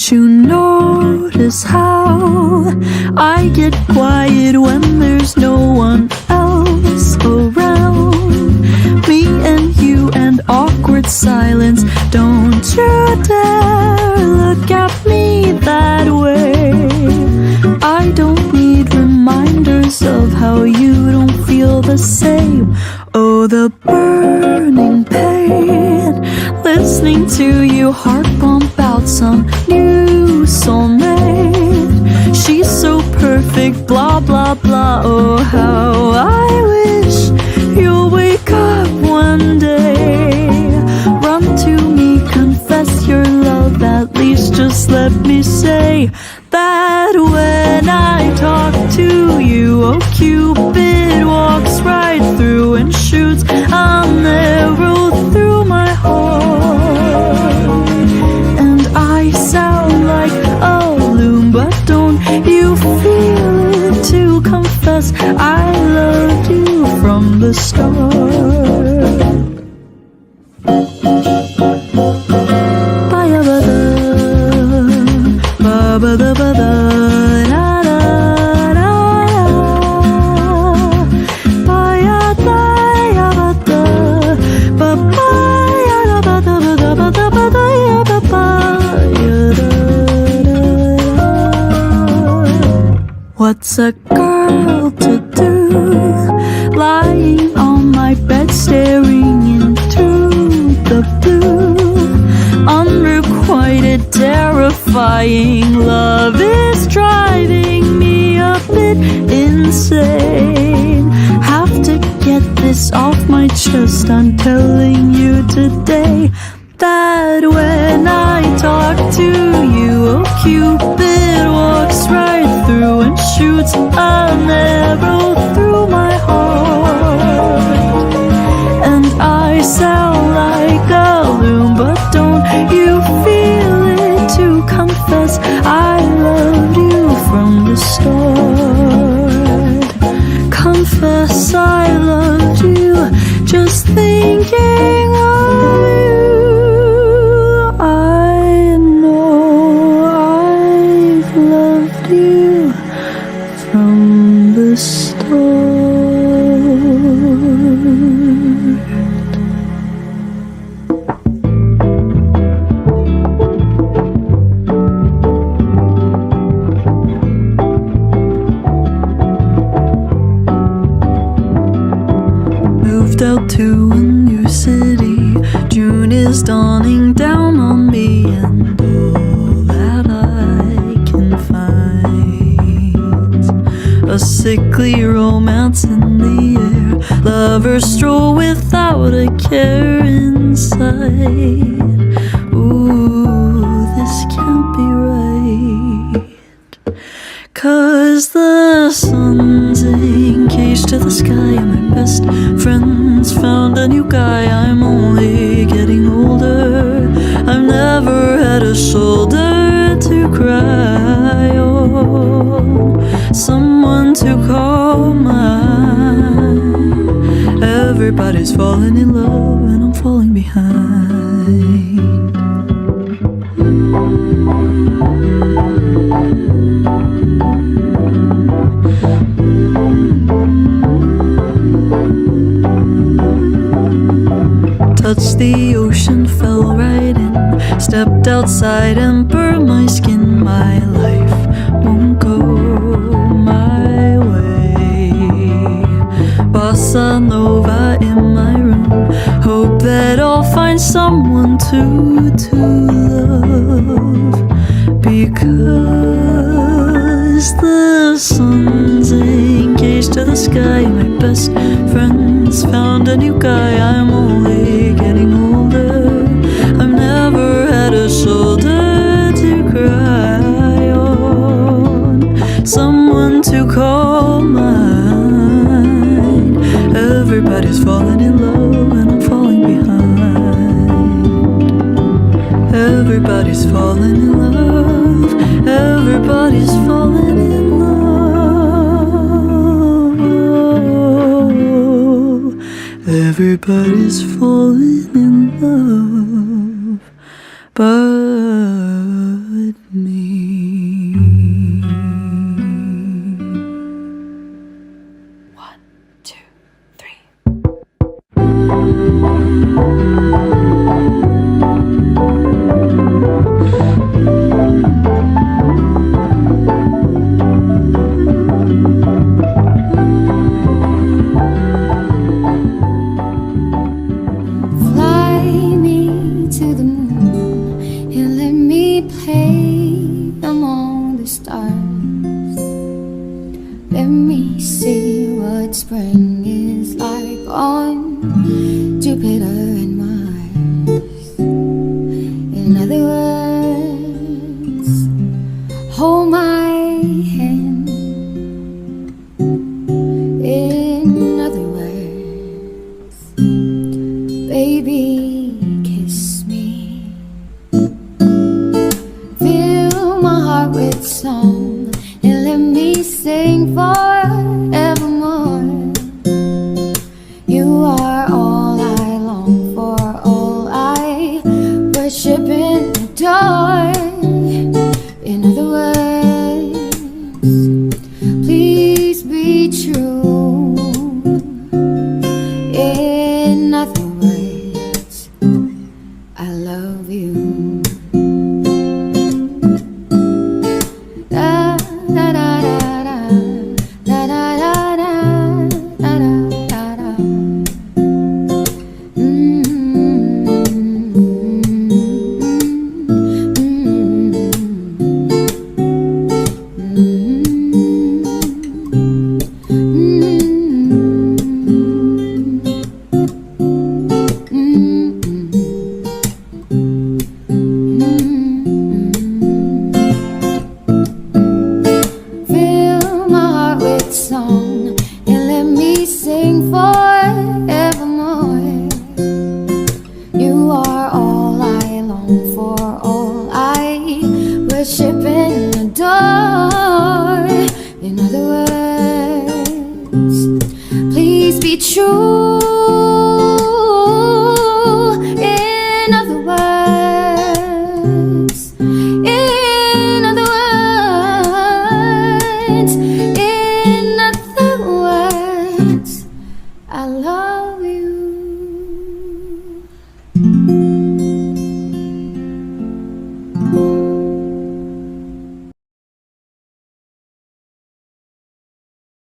Don't you notice how I get quiet when there's no one else around? Me and you and awkward silence. Don't you dare look at me that way. I don't need reminders of how you don't feel the same. Oh, the burning pain, listening to you heart pump out some new soulmate. She's so perfect, blah blah blah. Oh, how I wish you'll wake up one day. Run to me, confess your love. At least just let me say that when I talk to you, oh, Cupid walks right through and shoots an arrow through my heart. And I sound like a loon, but don't you feel it to confess I loved you from the start. What's a girl to do, lying on my bed staring into the blue? Unrequited, terrifying love is driving me a bit insane. Have to get this off my chest. I'm telling you today that when I talk to you, oh, Cupid walks right through and shoots an arrow through my heart. And I sound like a loon, but don't you feel it to confess I loved you from the start? Confess I loved you, just thinking of you. I know I've loved you from the start. Moved out to a new city. June is dawning down on me, and all that I can find, a sickly romance in the air. Lovers stroll without a care in sight. Ooh, this can't be right, 'cause the sun's engaged to the sky, and my best friend's found a new guy. I'm only getting older, I've never had a shoulder to cry on, someone to call mine. Everybody's falling in love and I'm falling behind. Touched the ocean, fell right in, stepped outside and burned my skin. My life won't go my way. Bossa Nova in my room, hope that I'll find someone to love, because the sun's engaged to the sky. My best friend's found a new guy. I'm only getting older, I've never had a shoulder to cry on, someone to call mine. Everybody's falling in love and I'm falling behind. Everybody's falling in love, everybody's falling in love. Everybody's falling in love, but the moon and let me play among the stars. Let me see what spring is like on Jupiter and Mars. In other words, hold my hand. In other words, baby, kiss me. Fill my heart with song and let me sing for